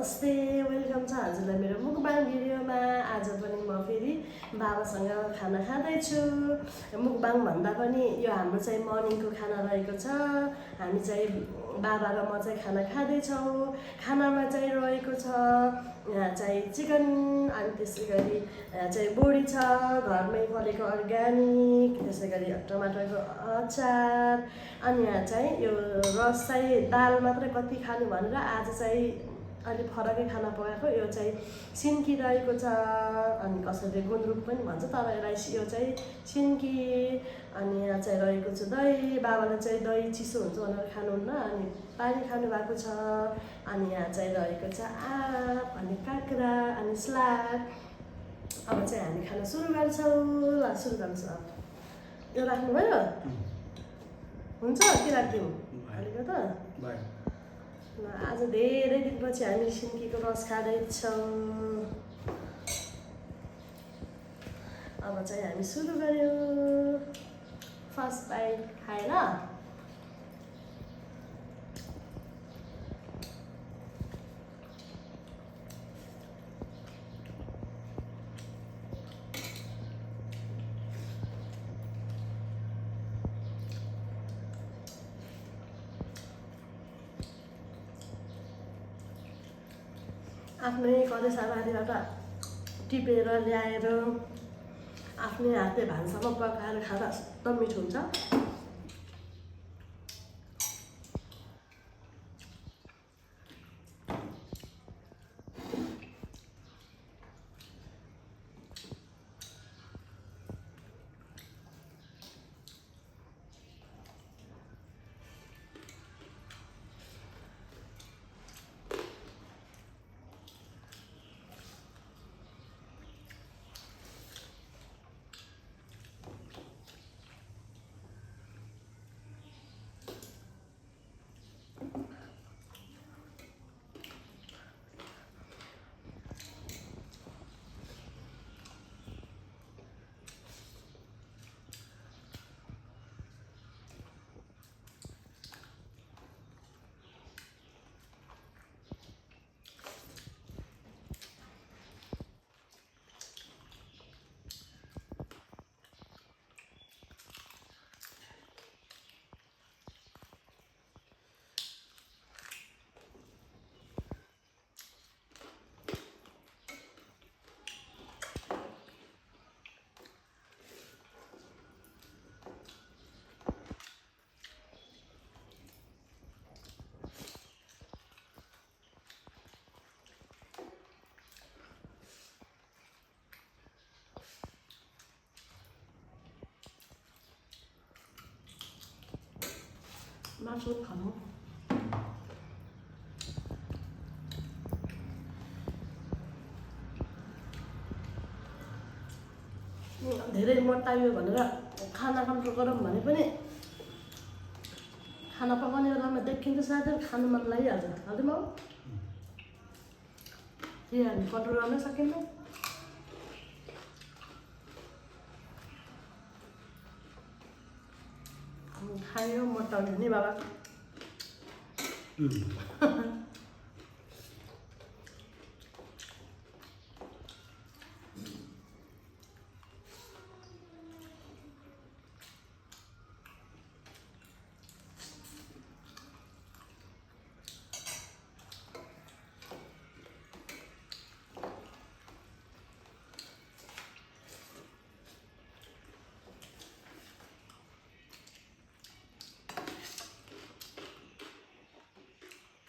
नमस्ते, वेलकम छ हजुरलाई मेरो मुकबाङ भिडियोमा। आज पनि म फेरि बाबासँग खाना खाँदैछु। मुकबाङ भन्दा पनि यो हाम्रो चाहिँ मर्निङको खाना रहेको छ। हामी चाहिँ बाबा र म चाहिँ खाना खाँदैछौँ। खानामा चाहिँ रहेको छ यहाँ चाहिँ चिकन, अनि त्यसै गरी यहाँ चाहिँ बोडी छ, घरमै फलेको अर्ग्यानिक, त्यसै गरी टमाटरको अचार, अनि यहाँ चाहिँ यो रस चाहिँ दाल मात्रै कति खानु भनेर आज चाहिँ अलि फरकै खाना पकाएको। यो चाहिँ सिन्की रहेको छ, अनि कसैले गुन्द्रुक पनि भन्छ, तर यसलाई यो चाहिँ सिन्की। अनि यहाँ चाहिँ रहेको छ दही। बाबाले चाहिँ दही चिसो हुन्छ भनेर खानुहुन्न, अनि पानी खानु भएको छ। अनि यहाँ चाहिँ रहेको छ आँप, अनि काँक्रा, अनि सलाद। अब चाहिँ हामी खाना सुरु गर्छौँ। ल सुरु गर्छ। यो राख्नुभयो हुन्छ कि राखिदिउँ अलिकति त। आज धेरै दिनपछि हामी सिन्कीको रस खाँदैछौँ। अब चाहिँ हामी सुरु गऱ्यौँ। फर्स्ट बाइट खाएर आफ्नै कलेसाबारीबाट टिपेर ल्याएर आफ्नै हातले भान्सामा पकाएर खाँदा एकदम मिठो हुन्छ। मासु खानु धेरै मोटाइयो भनेर खाना कन्ट्रोल गरौँ भने पनि खाना पकाउने बेलामा देखिन्छ सायद खानु मन लागिहाल्छ। हाल्दिउँ अब त्यही हामी कन्ट्रोल गर्न सकिन्न। खायो मोटाउने नि बाबा।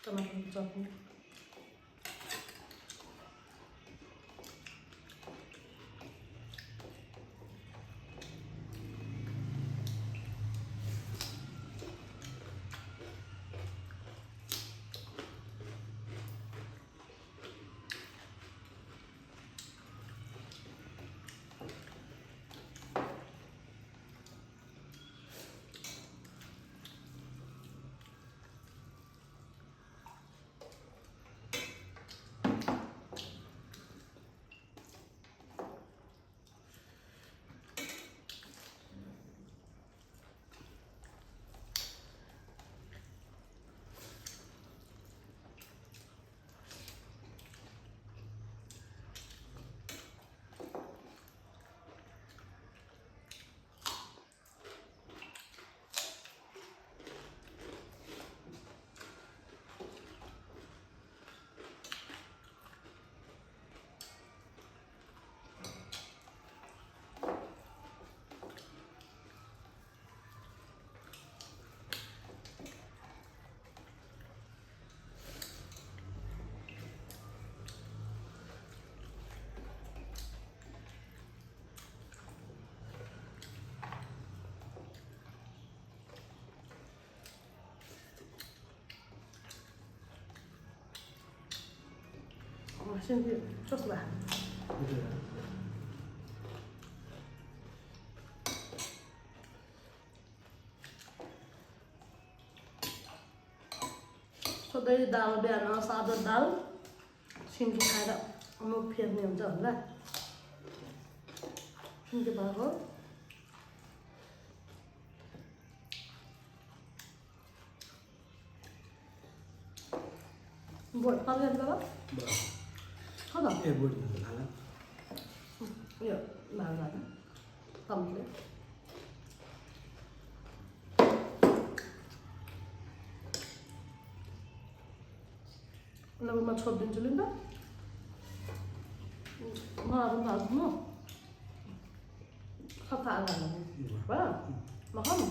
टमाटर चटनी सिन्की कस्तो भयो सधैँ दाल बिहान सादा दाल सिन्की खाएर मुख फेर्ने हुन्छ होला सिन्की भएको बोट कलर बाबा हो त ए बोट हाल यो भाग कम्प्लिट ल म छोडिदिन्छु नि त मलाई पनि हाल्नु सफा हाल्नु भयो म खाऊँ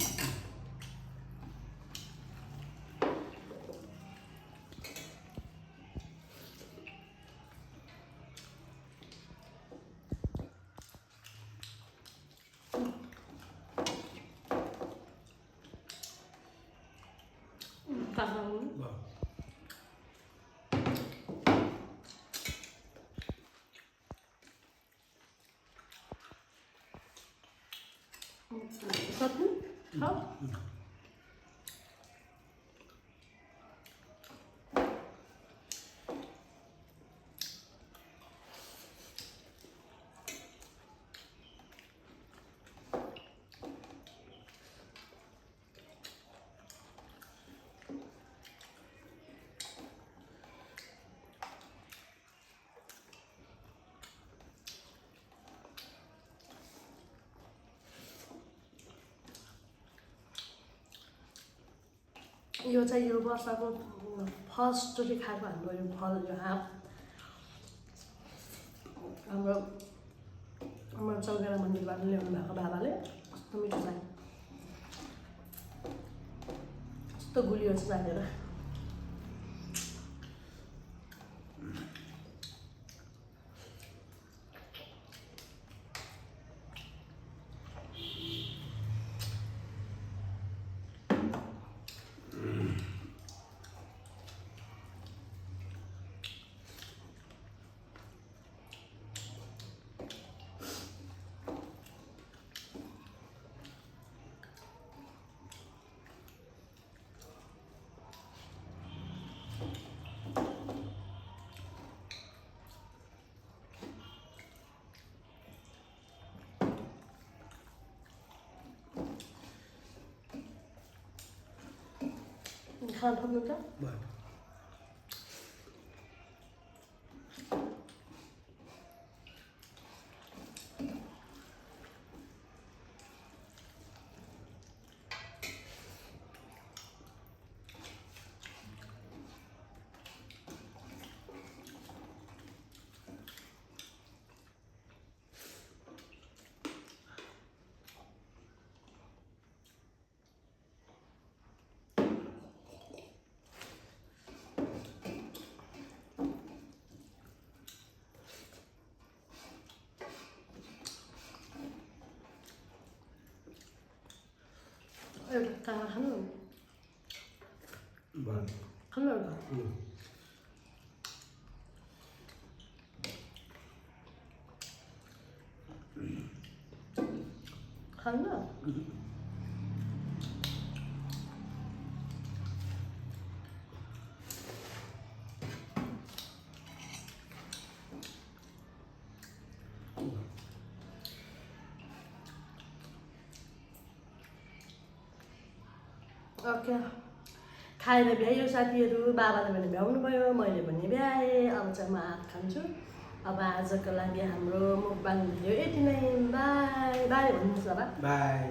चटनी खाऊ यो चाहिँ यो वर्षको फर्स्टचोटि खाएको हाम्रो यो फल यो आँप हाम्रो चौकेरा मन्दिरबाट ल्याउनु भएको बाबाले कस्तो मिठो लाग्यो कस्तो गुलियो छ जानेर खान सक्नुहुन्छ एउटा काँक्रा खानु खानु एउटा खानु ओके खाएर भ्यायो साथीहरू बाबाले पनि भ्याउनु भयो मैले पनि भ्याएँ अब चाहिँ म आँप खान्छु अब आजको लागि हाम्रो मुखबाङ भिडियो यति नै बाई बाई भन्नुहोस् बाबा बाई